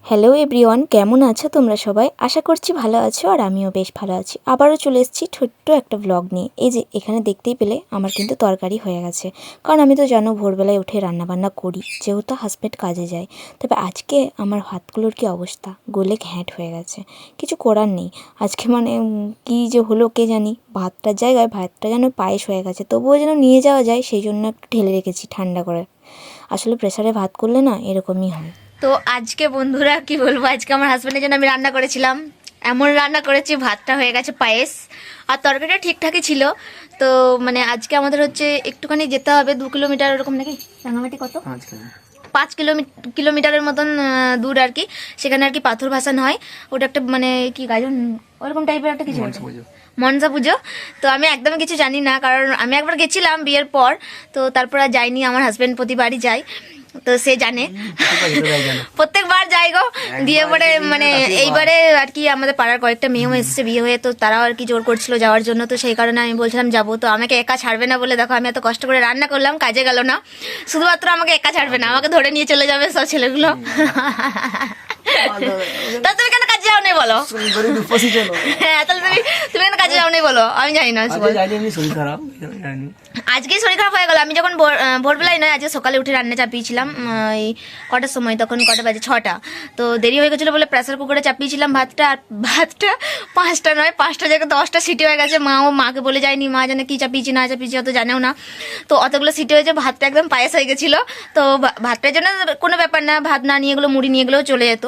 Hello everyone, কেমন আছো তোমরা সবাই? আশা করছি ভালো আছো আর আমিও বেশ ভালো আছি। আবারও চলে এসেছি ছোট্ট একটা ব্লগ নিয়ে। এই যে এখানে দেখতেই পেলে আমার কিন্তু তরকারি হয়ে গেছে, কারণ আমি তো জানো ভোরবেলায় উঠে রান্নাবান্না করি, যেহেতু হাজব্যান্ড কাজে যায়। তবে আজকে আমার ভাতগুলোর কি অবস্থা, গলে ঘ্যাঁট হয়ে গেছে। কিছু করার নেই, আজকে মানে কী যে হলো কে জানি, ভাতটার জায়গায় ভাতটা যেন পায়েস হয়ে গেছে। তবুও যেন নিয়ে যাওয়া যায় সেই জন্য একটু ঢেলে রেখেছি ঠান্ডা করে। আসলে প্রেসারে ভাত করলে না এরকমই হয়। তো আজকে বন্ধুরা কি বলবো, আজকে আমার হাজব্যান্ডের জন্য আমি রান্না করেছিলাম, এমন রান্না করেছি ভাতটা হয়ে গেছে পায়েস, আর তরকারিটা ঠিকঠাকই ছিল। তো মানে আজকে আমাদের হচ্ছে একটুখানি যেতে হবে 2 কিলোমিটার এরকম, নাকি রাঙামাটি কত 5 কিলোমিটারের মতন দূর আর কি। সেখানে আর কি পাথর ভাসান হয়, ওটা একটা মানে কি গাজন ওরকম টাইপের একটা কিছু মনসা পুজো। তো আমি একদমই কিছু জানি না, কারণ আমি একবার গেছিলাম বিয়ের পর, তো তারপর আর যাইনি। আমার হাজব্যান্ড প্রতিবারই যায়, তো সে জানে, প্রত্যেকবার যাই গো। দিয়ে পরে মানে এইবারে আর কি আমাদের পাড়ার কয়েকটা মেয়েও এসছে বিয়ে হয়ে, তো তারাও আর কি জোর করছিল যাওয়ার জন্য। তো সেই কারণে আমি বলছিলাম যাবো, তো আমাকে একা ছাড়বে না বলে দেখো আমি এত কষ্ট করে রান্না করলাম, কাজে গেল না। শুধুমাত্র আমাকে একা ছাড়বে না, আমাকে ধরে নিয়ে চলে যাবে সব ছেলেগুলো। তা তুমি কেন কাজে যাও নাই বলো? হ্যাঁ, তাহলে তুমি কেন কাজে যাও নাই বলো? আমি জানি না, আজকেই শরীর খারাপ হয়ে গেল। আমি যখন ভোরবেলায় নয়, আজকে সকালে উঠে রান্না চাপিয়েছিলাম এই কটার সময়, তখন কটা বাজে 6টা। তো দেরি হয়ে গেছিলো বলে প্রেসার কুকারে চাপিয়েছিলাম ভাতটা, আর ভাতটা 5টা নয় 5টা জায়গায় 10টা সিটি হয়ে গেছে। মাকে বলে যায়নি, মা জানে কি চাপিয়েছি না চাপিয়েছি অত জানেও না। তো অতগুলো সিটি হয়েছে, ভাতটা একদম পায়েস হয়ে গেছিলো। তো ভাতটার জন্য কোনো ব্যাপার না, ভাত না নিয়ে গেলো মুড়ি নিয়ে গেলেও চলে যেত।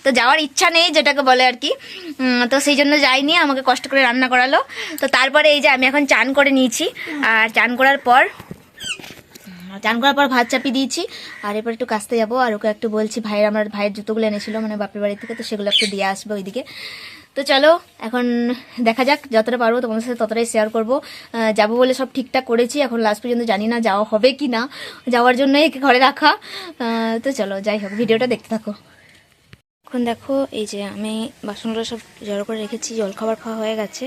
তো যাওয়ার ইচ্ছা নেই যেটাকে বলে আর কি, তো সেই জন্য যাইনি, আমাকে কষ্ট করে রান্না করালো। তো তারপরে এই যে আমি এখন চান করে নিয়েছি, আর চান করার পর ভাত চাপিয়ে দিয়েছি। আর এরপর একটু কাচতে যাবো, আর ওকে একটু বলছি আমার ভাইয়ের জুতোগুলো এনেছিল মানে বাপের বাড়ি থেকে, তো সেগুলো একটু দিয়ে আসবে ওইদিকে। তো চলো এখন দেখা যাক, যতটা পারবো তোমাদের সাথে ততটাই শেয়ার করবো। যাবো বলে সব ঠিকঠাক করেছি, এখন লাস্ট পর্যন্ত জানি না যাওয়া হবে কি না, যাওয়ার জন্যই ঘরে রাখা। তো চলো যাই হোক, ভিডিওটা দেখতে থাকো। এখন দেখো এই যে আমি বাসনগুলো সব জড়ো করে রেখেছি, জলখাবার খাওয়া হয়ে গেছে।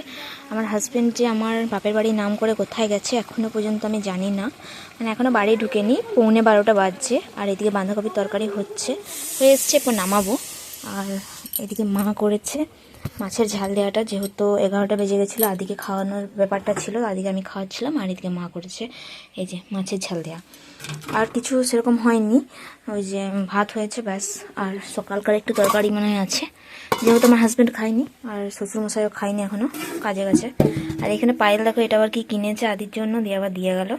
আমার হাজব্যান্ড যে আমার বাপের বাড়ির নাম করে কোথায় গেছে এখনও পর্যন্ত আমি জানি না, মানে এখনও বাড়ি ঢুকেনি, 11:45 বাজছে। আর এদিকে বাঁধাকপির তরকারি হয়ে এসছে, এরপর নামাবো। আর এদিকে মা করেছে মাছের ঝাল দেওয়াটা, যেহেতু 11টা বেজে গেছিলো, আদিকে খাওয়ানোর ব্যাপারটা ছিল, আদিকে আমি খাওয়াচ্ছিলাম, আর এদিকে মা করেছে এই যে মাছের ঝাল দেওয়া। আর কিছু সেরকম হয়নি, ওই যে ভাত হয়েছে ব্যাস। আর সকালকার একটু তরকারি মনে হয় আছে, যেহেতু আমার হাজব্যান্ড খায়নি আর শ্বশুরমশাইও খায়নি, এখনও কাজে গেছে। আর এখানে পায়েল দেখো, এটা আবার কি কিনেছে আদির জন্য, দিয়ে আবার দিয়ে গেল,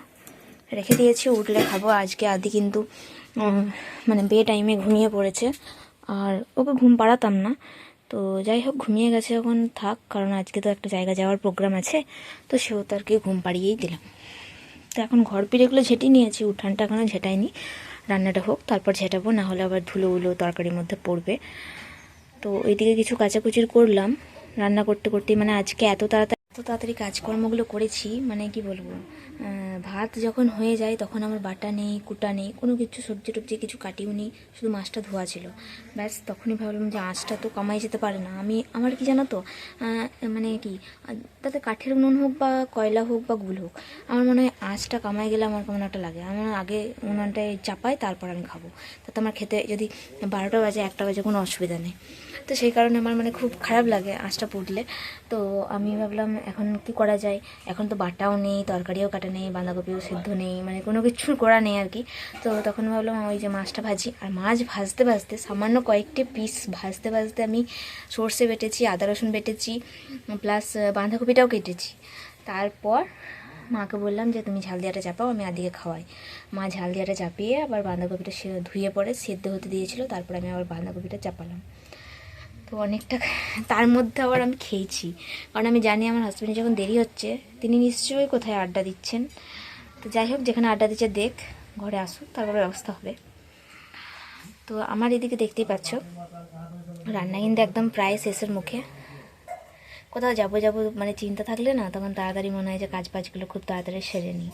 রেখে দিয়েছি, উঠলে খাবো। আজকে আদি কিন্তু মানে বে টাইমে ঘুমিয়ে পড়েছে, আর ওকে ঘুম পাড়াতাম না, তো যাই হোক ঘুমিয়ে গেছে, এখন থাক, কারণ আজকে তো একটা জায়গা যাওয়ার প্রোগ্রাম আছে, তো সেও তার কি ঘুম পাড়িয়েই দিলাম। তো এখন ঘর পিড়েগুলো ঝেঁটিয়ে নিয়েছি, উঠানটা এখনও ঝেঁটাইনি, রান্নাটা হোক তারপর ঝেঁটাবো, না হলে আবার ধুলো উলো তরকারির মধ্যে পড়বে। তো ওইদিকে কিছু কাচাকুচির করলাম রান্না করতে করতেই, মানে আজকে এত তাড়াতাড়ি কাজকর্মগুলো করেছি, মানে কি বলবো, ভাত যখন হয়ে যায় তখন আমার বাটা নেই, কুটা নেই, কোনো কিছু সবজি টবজি কিছু কাটিও নেই, শুধু মাছটা ধোয়া ছিল ব্যাস। তখনই ভাবলাম যে আঁচটা তো কমাই যেতে পারে না, আমার কি জানো তো, মানে কি, তাতে কাঠের উনুন হোক বা কয়লা হোক বা গুল হোক, আমার মনে হয় আঁচটা কামাই গেলে আমার কেমন একটা লাগে। আমার আগে উনুনটায় চাপাই, তারপর আমি খাবো, তাতে আমার খেতে যদি 12টা বাজে 1টা বাজে কোনো অসুবিধা নেই। তো সেই কারণে আমার মানে খুব খারাপ লাগে আঁচটা পুড়লে। তো আমি ভাবলাম এখন কি করা যায়, এখন তো বাটাও নেই, তরকারিও কাটা নেই, বাঁধাকপিও সিদ্ধ নেই, মানে কোনো কিছু করা নেই আর কি। তো তখন ভাবলাম ওই যে মাছটা ভাজি, আর মাছ ভাজতে ভাজতে সামান্য কয়েকটি পিস ভাজতে ভাজতে আমি সর্ষে বেটেছি, আদা রসুন বেটেছি, প্লাস বাঁধাকপিটাও কেটেছি। তারপর মাকে বললাম যে তুমি ঝাল দিয়াটা চাপাও, আমি আদিকে খাওয়াই। মা ঝাল দিয়াটা চাপিয়ে আবার বাঁধাকপিটা ধুয়ে পরে সেদ্ধ হতে দিয়েছিল, তারপর আমি আবার বাঁধাকপিটা চাপালাম। তো অনেকটা, তার মধ্যে আবার আমি খেয়েছি, কারণ আমি জানি আমার হাজব্যান্ড যখন দেরি হচ্ছে তিনি নিশ্চয়ই কোথায় আড্ডা দিচ্ছেন। তো যাই হোক, যেখানে আড্ডা দিচ্ছে দেখ, ঘরে আসুক, তারপরে ব্যবস্থা হবে। তো আমার এদিকে দেখতেই পাচ্ছ রান্না কিন্তু একদম প্রায় শেষের মুখে। কোথাও যাবো মানে চিন্তা থাকলে না, তখন তাড়াতাড়ি মনে হয় যে কাজগুলো খুব তাড়াতাড়ি সেরে নিই,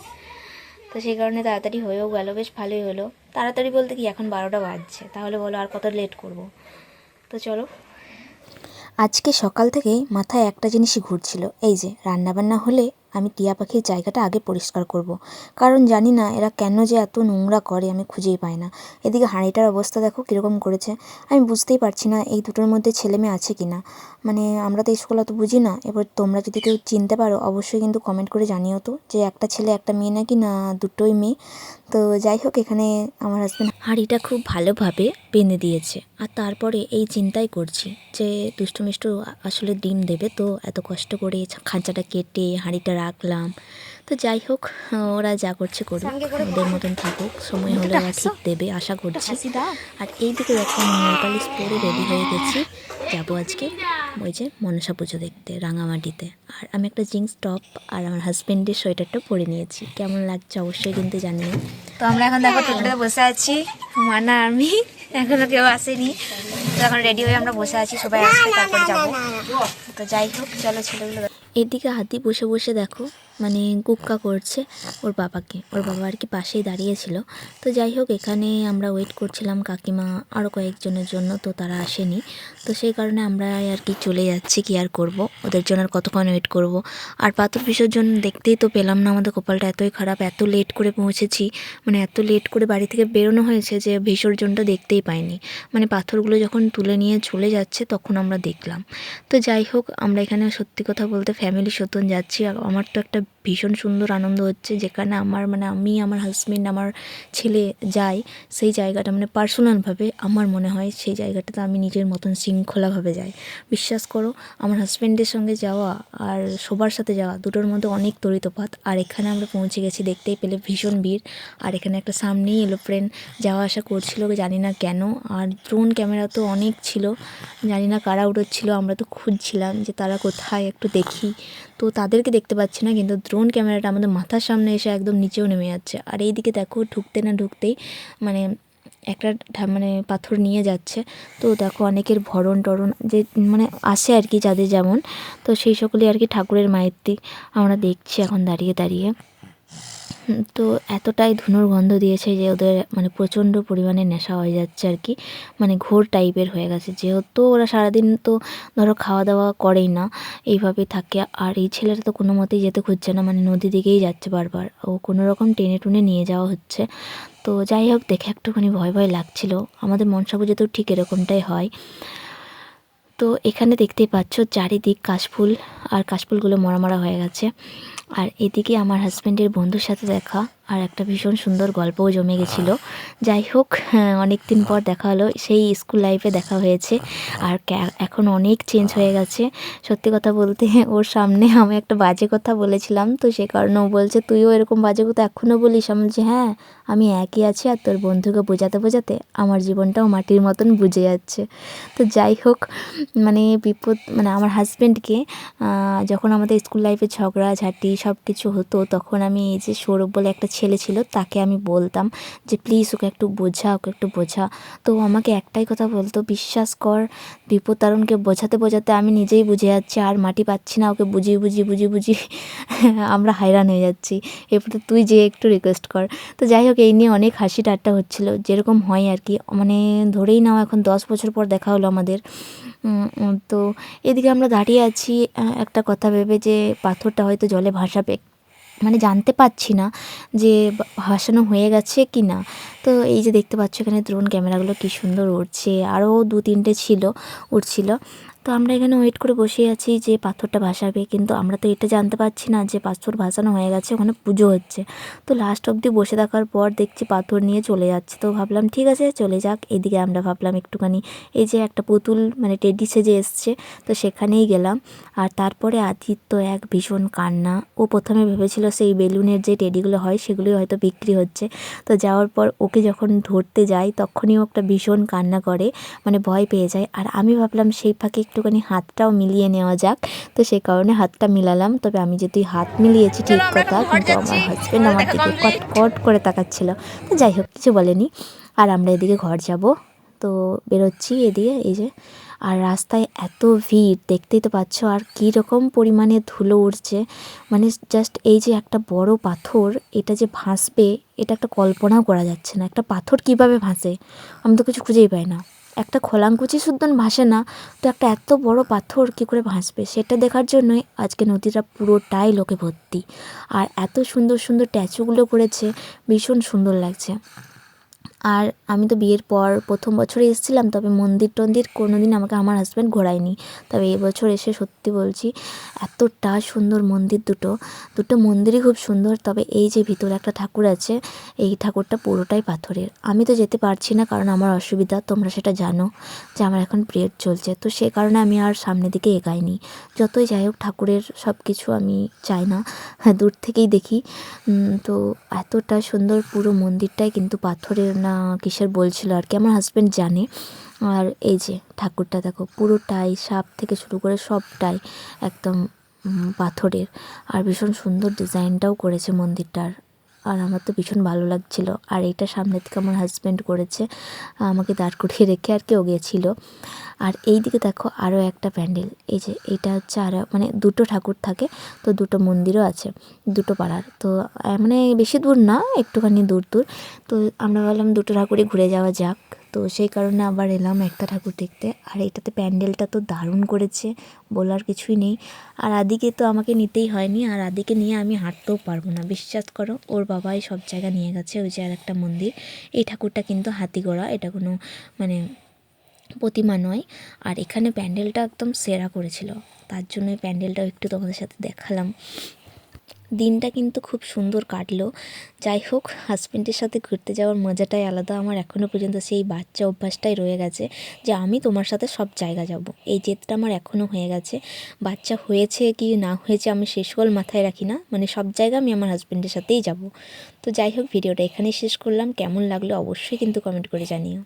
তো সেই কারণে তাড়াতাড়ি হয়েও গেল, বেশ ভালোই হলো। তাড়াতাড়ি বলতে কি, এখন 12টা বাজছে, তাহলে বলো আর কত লেট করব। তো চলো, আজকে সকাল থেকেই মাথায় একটা জিনিসই ঘুরছিল, এই যে রান্নাবান্না হলে আমি টিয়া পাখির জায়গাটা আগে পরিষ্কার করব। কারণ জানি না এরা কেন যে এত নোংরা করে, আমি খুঁজেই পাই না। এদিকে হাঁড়িটার অবস্থা দেখো কীরকম করেছে। আমি বুঝতেই পারছি না এই দুটোর মধ্যে ছেলে মেয়ে আছে কি না। মানে আমরা তো স্কুলে তো বুঝি না। এবার তোমরা যদি কেউ চিনতে পারো অবশ্যই কিন্তু কমেন্ট করে জানিও তো, যে একটা ছেলে একটা মেয়ে নাকি না দুটোই মেয়ে। তো যাই হোক, এখানে আমার হাজব্যান্ড হাঁড়িটা খুব ভালোভাবে বেঁধে দিয়েছে। আর তারপরে এই চিন্তাই করছি যে দুষ্টু মিষ্টু আসলে ডিম দেবে, তো এত কষ্ট করে খাঁচাটা কেটে হাঁড়িটা রাখলাম। তো যাই হোক, ওরা যা করছে করুক, ওদের মতন থাকুক, সময় হলে ওরা ঠিক দেবে আশা করছি। আর এইদিকে দেখো আমি নেল পালিশ পরে রেডি হয়ে গেছি, যাবো আজকে ওই যে মনসা পুজো দেখতে রাঙামাটিতে। আর আমি একটা জিন্স টপ আর আমার হাজব্যান্ডের সোয়েটারটা পরে নিয়েছি। কেমন লাগছে অবশ্যই কিন্তু জানিও। তো আমরা এখন দেখো টোটোতে বসে আছি, মানা আমি, এখনো কেউ আসেনি। তো এখন রেডি হয়ে আমরা বসে আছি, সবাই আসবে তারপর যাবো। তো যাই হোক চলো ছেলেগুলো। এদিকে হাতি বসে বসে দেখো মানে গুক্কা করছে ওর বাবাকে। ওর বাবা আর কি পাশেই দাঁড়িয়েছিল। তো যাই হোক, এখানে আমরা ওয়েট করছিলাম কাকিমা আরও কয়েকজনের জন্য, তো তারা আসেনি। তো সেই কারণে আমরা আর কি চলে যাচ্ছি, কি আর করব, ওদের জন্য আর কতক্ষণ ওয়েট করব। আর পাথর বিসর্জন দেখতেই তো পেলাম না, আমাদের কপালটা এতই খারাপ, এত লেট করে পৌঁছেছি, মানে এত লেট করে বাড়ি থেকে বেরোনো হয়েছে যে বিসর্জনটা দেখতেই পাইনি। মানে পাথরগুলো যখন তুলে নিয়ে চলে যাচ্ছে তখন আমরা দেখলাম। তো যাই হোক, আমরা এখানে সত্যি কথা বলতে ফ্যামিলি সতন যাচ্ছি। আর আমার তো একটা ভীষণ সুন্দর আনন্দ হচ্ছে, যেখানে আমার মানে আমি, আমার হাজব্যান্ড, আমার ছেলে যাই, সেই জায়গাটা মানে পার্সোনালভাবে আমার মনে হয় সেই জায়গাটাতে আমি নিজের মতন শৃঙ্খলাভাবে যাই। বিশ্বাস করো, আমার হাজব্যান্ডের সঙ্গে যাওয়া আর সবার সাথে যাওয়া দুটোর মধ্যে অনেক তফাৎ। আর এখানে আমরা পৌঁছে গেছি, দেখতেই পেলে ভীষণ ভিড়। আর এখানে একটা সামনেই এরোপ্লেন যাওয়া আসা করছিল, জানি না কেন। আর ড্রোন ক্যামেরা তো অনেক ছিল, জানি না কারা উড়োচ্ছিল, আমরা তো খুঁজছিলাম যে তারা কোথায়, একটু দেখি। তো তাদেরকে দেখতে পাচ্ছি না, কিন্তু ড্রোন ক্যামেরাটা আমাদের মাথার সামনে এসে একদম নিচেও নেমে যাচ্ছে। আর এইদিকে দেখো ঢুকতে না ঢুকতেই মানে একটা মানে পাথর নিয়ে যাচ্ছে। তো দেখো অনেকের ভরণ টরণ যে মানে আসে আর কি, যাদের যেমন, তো সেই সকলে আর কি ঠাকুরের মায়ের দিক আমরা দেখছি এখন দাঁড়িয়ে দাঁড়িয়ে। তো এতটাই ধুনোর গন্ধ দিয়েছে যে ওদের মানে প্রচণ্ড পরিমাণে নেশা হয়ে যাচ্ছে আর কি, মানে ঘোর টাইপের হয়ে গেছে। যেহেতু ওরা সারাদিন তো ধরো খাওয়া দাওয়া করেই না, এইভাবে থাকে। আর এই ছেলেটা তো কোনো মতেই যেতে খুঁজছে না, মানে নদী দিকেই যাচ্ছে বারবার, ও কোনো রকম টেনে টুনে নিয়ে যাওয়া হচ্ছে। তো যাই হোক, দেখে একটুখানি ভয় ভয় লাগছিল। আমাদের মনসা পুজোতেও ঠিক এরকমটাই হয়। তো এখানে দেখতেই পাচ্ছ চারিদিক কাশফুল, আর কাশফুলগুলো মরা মরা হয়ে গেছে। আর এদিকে আমার হাজব্যান্ডের বন্ধুর সাথে দেখা, আর একটা ভীষণ সুন্দর গল্পও জমে গেছিলো। যাই হোক, অনেক দিন পর দেখা হলো, সেই স্কুল লাইফে দেখা হয়েছে। আর এখন অনেক চেঞ্জ হয়ে গেছে। সত্যি কথা বলতে ওর সামনে আমি একটা বাজে কথা বলেছিলাম, তো সে কারণে ও বলছে তুইও এরকম বাজে কথা এখনও বলিস? আমি বলছি হ্যাঁ, আমি একই আছি। আর তোর বন্ধুকে বোঝাতে বোঝাতে আমার জীবনটাও মাটির মতন বুঝে যাচ্ছে। তো যাই হোক, মানে বিপদ মানে আমার হাজব্যান্ডকে যখন আমাদের স্কুল লাইফে ঝগড়াঝাটি সব কিছু হতো, তখন আমি এই যে সৌরভ বলে একটা ছেলে ছিল, তাকে আমি বলতাম যে প্লিজ ওকে একটু বোঝা, ওকে একটু বোঝা। তো আমাকে একটাই কথা বলতো, বিশ্বাস কর বিপদ তারণকে বোঝাতে বোঝাতে আমি নিজেই বুঝে যাচ্ছি, আর মাটি পাচ্ছি না, ওকে বুঝিয়ে আমরা হায়রান হয়ে যাচ্ছি, এরপরে তুই যে একটু রিকোয়েস্ট কর। তো যাই হোক, এই নিয়ে অনেক হাসি ঠাট্টা হচ্ছিলো, যেরকম হয় আর কি। মানে ধরেই নাও এখন 10 বছর পর দেখা হলো আমাদের। তো এদিকে আমরা দাঁড়িয়ে আছি একটা কথা ভেবে, যে পাথরটা হয়তো জলে ভাসাবে, মানে জানতে পারছি না যে ভাসানো হয়ে গেছে কি না। তো এই যে দেখতে পাচ্ছ এখানে ড্রোন ক্যামেরাগুলো কি সুন্দর উড়ছে, আরও 2-3টে উড়ছিল। তো আমরা এখানে ওয়েট করে বসে আছি যে পাথরটা ভাসাবে, কিন্তু আমরা তো এটা জানতে পারছি না যে পাথর ভাসানো হয়ে গেছে, ওখানে পুজো হচ্ছে। তো লাস্ট অবধি বসে থাকার পর দেখছি পাথর নিয়ে চলে যাচ্ছে। তো ভাবলাম ঠিক আছে চলে যাক। এদিকে আমরা ভাবলাম একটুখানি এই যে একটা পুতুল মানে টেডি সেজে এসছে, তো সেখানেই গেলাম। আর তারপরে আদিত্য এক ভীষণ কান্না। ও প্রথমে ভেবেছিল সেই বেলুনের যে টেডিগুলো হয় সেগুলোই হয়তো বিক্রি হচ্ছে। তো যাওয়ার পর ওকে যখন ধরতে যাই তখনই ও একটা ভীষণ কান্না করে, মানে ভয় পেয়ে যায়। আর আমি ভাবলাম সেই ফাঁকে একটুখানি হাতটাও মিলিয়ে নেওয়া যাক, তো সেই কারণে হাতটা মিলালাম। তবে আমি যদি হাত মিলিয়েছি ঠিক কথা, কিন্তু আমার হাজব্যান্ড আমার দিকে কট কট করে তাকাচ্ছিল। তো যাই হোক, কিছু বলেনি। আর আমরা এদিকে ঘর যাব, তো বেরোচ্ছি এদিকে এই যে। আর রাস্তায় এত ভিড় দেখতেই তো পাচ্ছ, আর কী রকম পরিমাণে ধুলো উঠছে। মানে জাস্ট এই যে একটা বড় পাথর, এটা যে ভাসবে এটা একটা কল্পনাও করা যাচ্ছে না। একটা পাথর কিভাবে ভাসে আমি তো কিছু খুঁজেই পাই না। একটা খোলাঙ্কুচি শুদ্ধ ভাসে না, তো একটা এত বড় পাথর কী করে ভাসবে, সেটা দেখার জন্যই আজকে নদীটা পুরোটাই লোকে ভর্তি। আর এত সুন্দর সুন্দর স্ট্যাচুগুলো করেছে, ভীষণ সুন্দর লাগছে। আর আমি তো বিয়ের পর প্রথম বছরে এসেছিলাম, তবে মন্দির টন্দির কোনো দিন আমাকে আমার হাজব্যান্ড ঘোরায়নি। তবে এবছর এসে সত্যি বলছি এতটা সুন্দর মন্দির, দুটো মন্দিরই খুব সুন্দর। তবে এই যে ভিতরে একটা ঠাকুর আছে, এই ঠাকুরটা পুরোটাই পাথরের। আমি তো যেতে পারছি না, কারণ আমার অসুবিধা, তোমরা সেটা জানো যে আমার এখন পিরিয়ড চলছে, তো সে কারণে আমি আর সামনের দিকে এগাইনি। যতই যাই হোক, ঠাকুরের সব কিছু আমি চাই না, হ্যাঁ দূর থেকেই দেখি। তো এতটা সুন্দর পুরো মন্দিরটাই কিন্তু পাথরের না কিসের বলছিল আর কি, আমার হাজব্যান্ড জানে। আর এই যে ঠাকুরটা দেখো, পুরোটাই সাপ থেকে শুরু করে সবটাই একদম পাথরের। আর ভীষণ সুন্দর ডিজাইনটাও করেছে মন্দিরটার, আর আমার তো ভীষণ ভালো লাগছিল। আর এইটা সামনে থেকে আমার হাজব্যান্ড করেছে, আমাকে দাঁড় করিয়ে রেখে আর কেউ গেছিলো। আর এই দিকে দেখো আরও একটা প্যান্ডেল, এই যে এইটা হচ্ছে আরও মানে দুটো ঠাকুর থাকে, তো দুটো মন্দিরও আছে দুটো পাড়ার, তো মানে বেশি দূর না, একটুখানি দূর। তো আমরা ভাবলাম দুটো ঠাকুরই ঘুরে যাওয়া যাক, তো সেই কারণে আবার এলাম একটা ঠাকুর দেখতে। আর এইটাতে প্যান্ডেলটা তো দারুণ করেছে, বলার কিছুই নেই। আর আদিকে তো আমাকে নিতেই হয়নি, আর আদিকে নিয়ে আমি হাঁটতেও পারবো না, বিশ্বাস করো, ওর বাবাই সব জায়গা নিয়ে গেছে। ওই যে আর একটা মন্দির, এই ঠাকুরটা কিন্তু হাতি গড়া, এটা কোনো মানে প্রতিমা নয়। আর এখানে প্যান্ডেলটা একদম সেরা করেছিল, তার জন্য প্যান্ডেলটাও একটু তোমাদের সাথে দেখালাম। দিনটা কিন্তু খুব সুন্দর কাটলো। যাই হোক, হাজব্যান্ডের সাথে ঘুরতে যাওয়ার মজাটাই আলাদা। আমার এখনও পর্যন্ত সেই বাচ্চা অভ্যাসটাই রয়ে গেছে যে আমি তোমার সাথে সব জায়গা যাব, এই জেদটা আমার এখনও হয়ে গেছে। বাচ্চা হয়েছে কি না হয়েছে আমি সে সকল মাথায় রাখি না, মানে সব জায়গা আমি আমার হাজব্যান্ডের সাথেই যাব। তো যাই হোক, ভিডিওটা এখানেই শেষ করলাম। কেমন লাগলো অবশ্যই কিন্তু কমেন্ট করে জানিও।